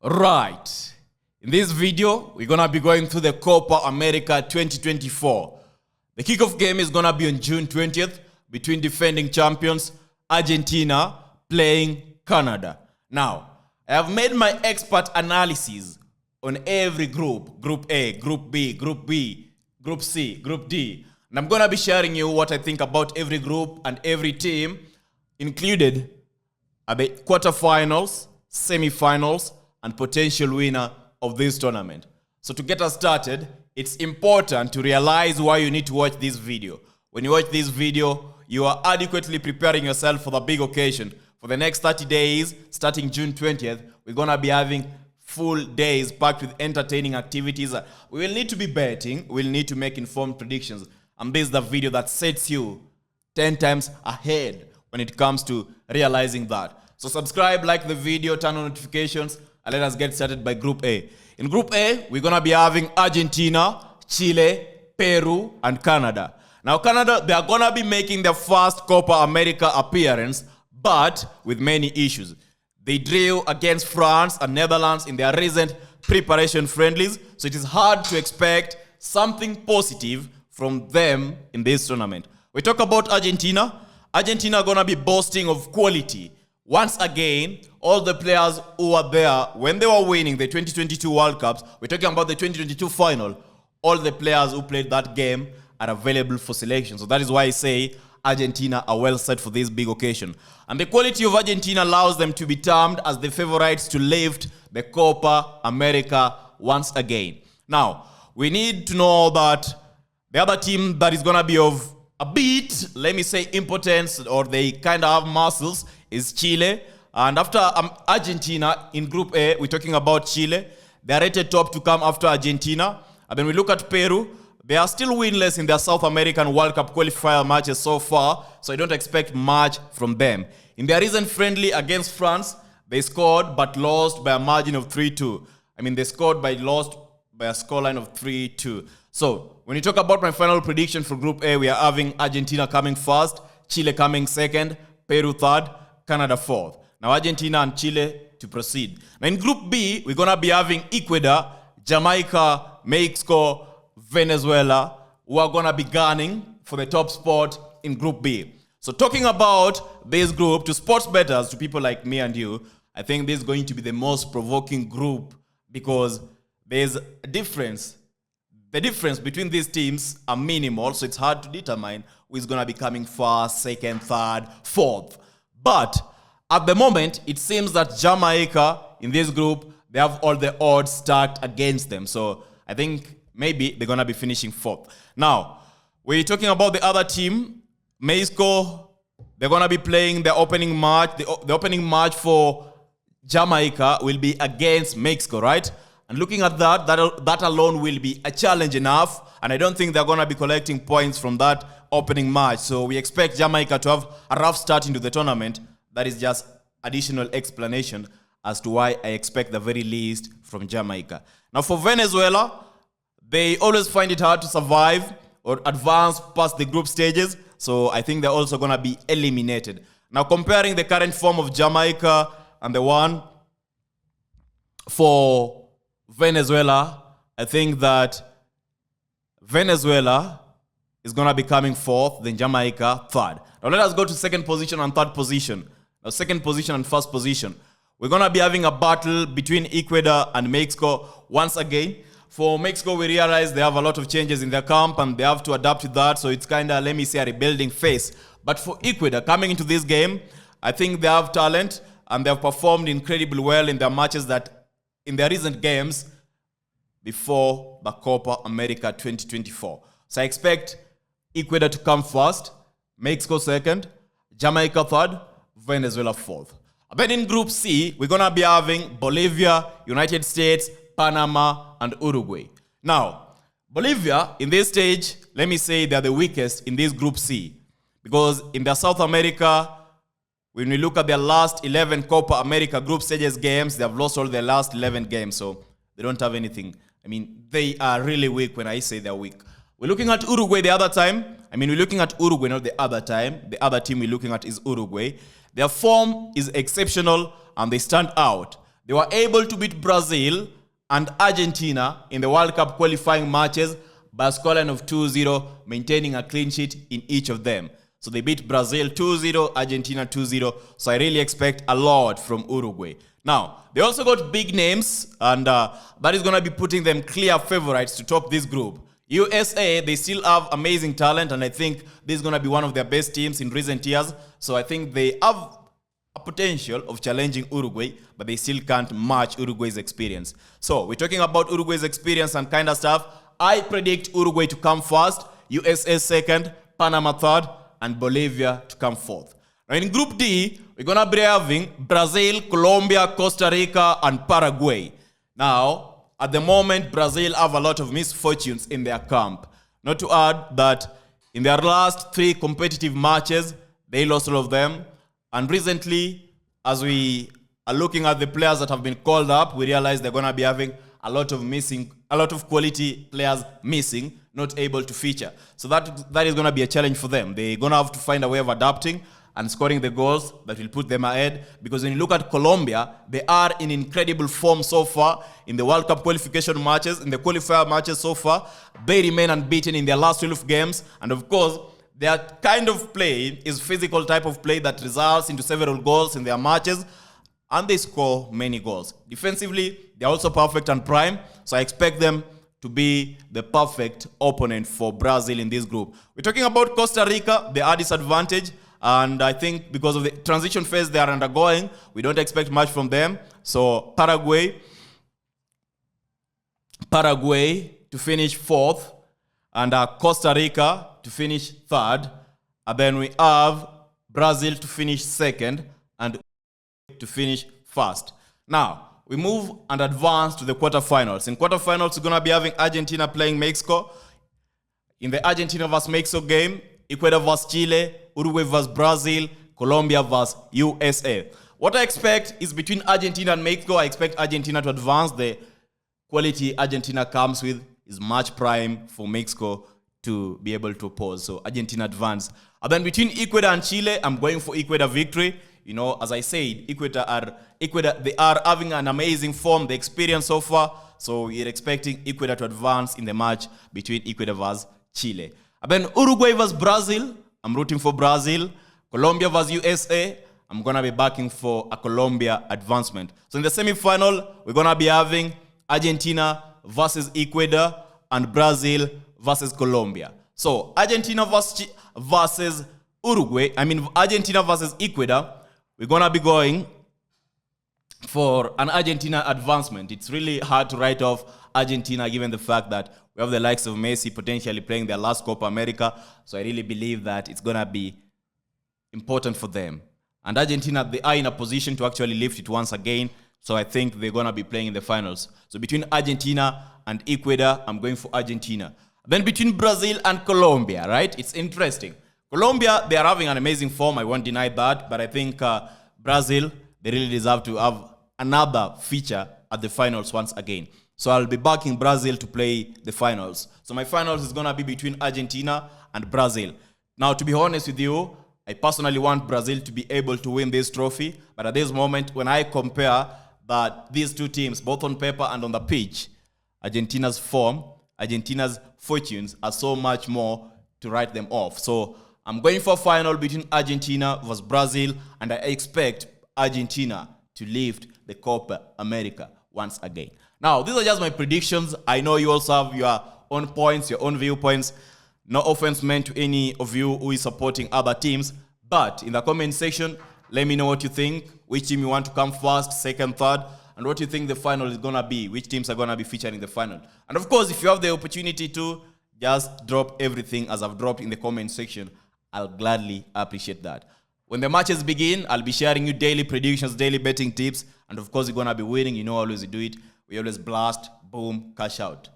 Right. In this video, we're going to be going through the Copa America 2024. The kickoff game is going to be on June 20th between defending champions Argentina playing Canada. Now, I have made my expert analysis on every group. Group A, Group B, Group B, Group C, Group D. And I'm going to be sharing you what I think about every group and every team, included are the quarterfinals, semifinals, and potential winner of this tournament. So to get us started, it's important to realize why you need to watch this video. When you watch this video, you are adequately preparing yourself for the big occasion. For the next 30 days, starting June 20th, we're going to be having full days packed with entertaining activities. We will need to be betting. We'll need to make informed predictions. And this is the video that sets you 10 times ahead when it comes to realizing that. So subscribe, like the video, turn on notifications, and let us get started by Group A. In Group A, we're going to be having Argentina, Chile, Peru, and Canada. Now, Canada, they are going to be making their first Copa America appearance, but with many issues. They drew against France and Netherlands in their recent preparation friendlies, so it is hard to expect something positive from them in this tournament. We talk about Argentina. Argentina are going to be boasting of quality. Once again, all the players who were there when they were winning the 2022 World Cups, we're talking about the 2022 final, all the players who played that game are available for selection. So that is why I say Argentina are well set for this big occasion. And the quality of Argentina allows them to be termed as the favorites to lift the Copa America once again. Now, we need to know that the other team that is going to be of a bit, let me say, impotence, or they kind of have muscles, is Chile. And after Argentina in Group A, we're talking about Chile. They are rated top to come after Argentina. And then we look at Peru. They are still winless in their South American World Cup qualifier matches so far, so I don't expect much from them. In their recent friendly against France, they scored but lost by a margin of 3-2. They scored but lost by a scoreline of 3-2. So, when you talk about my final prediction for Group A, we are having Argentina coming first, Chile coming second, Peru third, Canada fourth. Now, Argentina and Chile to proceed. Now, in Group B, we're going to be having Ecuador, Jamaica, Mexico, Venezuela, who are going to be gunning for the top spot in Group B. So, talking about this group, to sports bettors, to people like me and you, I think this is going to be the most provoking group because there's a difference. The difference between these teams are minimal, so it's hard to determine who is going to be coming first, second, third, fourth. But at the moment, it seems that Jamaica in this group, they have all the odds stacked against them. So I think maybe they're going to be finishing fourth. Now, we're talking about the other team, Mexico. They're going to be playing the opening match. The opening match for Jamaica will be against Mexico, right? And looking at that alone will be a challenge enough. And I don't think they're going to be collecting points from that opening match. So we expect Jamaica to have a rough start into the tournament. That is just additional explanation as to why I expect the very least from Jamaica. Now for Venezuela, they always find it hard to survive or advance past the group stages. So I think they're also going to be eliminated. Now comparing the current form of Jamaica and the one for Venezuela, I think that Venezuela is going to be coming fourth, then Jamaica third. Now let us go to second position and third position. Now second position and first position. We're going to be having a battle between Ecuador and Mexico once again. For Mexico, we realize they have a lot of changes in their camp and they have to adapt to that. So it's kind of, let me say, a rebuilding phase. But for Ecuador, coming into this game, I think they have talent and they have performed incredibly well in their matches in their recent games before the Copa America 2024. So I expect Ecuador to come first, Mexico second, Jamaica third, Venezuela fourth. Then in Group C, we're going to be having Bolivia, United States, Panama, and Uruguay. Now, Bolivia, in this stage, let me say they're the weakest in this Group C. Because in their South America, when we look at their last 11 Copa America group stages games, they have lost all their last 11 games. So they don't have anything. They are really weak when I say they're weak. We're looking at Uruguay the other time. We're looking at Uruguay, not the other time. The other team we're looking at is Uruguay. Their form is exceptional and they stand out. They were able to beat Brazil and Argentina in the World Cup qualifying matches by a scoreline of 2-0, maintaining a clean sheet in each of them. So they beat Brazil 2-0, Argentina 2-0. So I really expect a lot from Uruguay. Now, they also got big names, and that is going to be putting them clear favorites to top this group. USA, they still have amazing talent, and I think this is going to be one of their best teams in recent years. So I think they have a potential of challenging Uruguay, but they still can't match Uruguay's experience. So we're talking about Uruguay's experience and kind of stuff. I predict Uruguay to come first, USA second, Panama third, and Bolivia to come fourth. Now in Group D, we're going to be having Brazil, Colombia, Costa Rica, and Paraguay. Now, at the moment, Brazil have a lot of misfortunes in their camp. Not to add that in their last 3 competitive matches, they lost all of them. And recently, as we are looking at the players that have been called up, we realize they're going to be having a lot of quality players missing, not able to feature. So that is going to be a challenge for them. They're going to have to find a way of adapting and scoring the goals that will put them ahead. Because when you look at Colombia, they are in incredible form so far in the World Cup qualification matches, in the qualifier matches so far. They remain unbeaten in their last 12 games. And of course, their kind of play is physical type of play that results into several goals in their matches. And they score many goals. Defensively, they're also perfect and prime. So I expect them to be the perfect opponent for Brazil in this group. We're talking about Costa Rica. They are disadvantaged. And I think because of the transition phase they are undergoing, we don't expect much from them. So Paraguay to finish fourth, and Costa Rica to finish third. And then we have Brazil to finish second, and to finish first. Now, we move and advance to the quarterfinals. In quarterfinals, we're going to be having Argentina playing Mexico. In the Argentina vs. Mexico game, Ecuador vs. Chile, Uruguay vs. Brazil, Colombia vs. USA. What I expect is between Argentina and Mexico, I expect Argentina to advance. The quality Argentina comes with is much prime for Mexico to be able to oppose. So Argentina advance. And then between Ecuador and Chile, I'm going for Ecuador victory. You know, as I said, Ecuador, they are having an amazing form, the experience so far. So we're expecting Ecuador to advance in the match between Ecuador vs. Chile. And then Uruguay vs. Brazil, I'm rooting for Brazil. Colombia vs. USA, I'm going to be backing for a Colombia advancement. So in the semi-final, we're going to be having Argentina versus Ecuador and Brazil versus Colombia. So Argentina versus Argentina versus Ecuador, we're going to be going for an Argentina advancement. It's really hard to write off Argentina given the fact that we have the likes of Messi potentially playing their last Copa America. So I really believe that it's going to be important for them. And Argentina, they are in a position to actually lift it once again. So I think they're going to be playing in the finals. So between Argentina and Ecuador, I'm going for Argentina. Then between Brazil and Colombia, right? It's interesting. Colombia, they are having an amazing form. I won't deny that. But I think Brazil, they really deserve to have another feature at the finals once again. So I'll be backing Brazil to play the finals. So my finals is going to be between Argentina and Brazil. Now, to be honest with you, I personally want Brazil to be able to win this trophy. But at this moment, when I compare these two teams, both on paper and on the pitch, Argentina's form, Argentina's fortunes are so much more to write them off. So I'm going for a final between Argentina versus Brazil, and I expect Argentina to lift the Copa America once again. Now, these are just my predictions. I know you also have your own points, your own viewpoints. No offense meant to any of you who is supporting other teams. But in the comment section, let me know what you think. Which team you want to come first, second, third, and what you think the final is going to be. Which teams are going to be featured in the final. And of course, if you have the opportunity to, just drop everything as I've dropped in the comment section. I'll gladly appreciate that. When the matches begin, I'll be sharing you daily predictions, daily betting tips. And of course, you're going to be winning. You know how I always do it. We always blast, boom, cash out.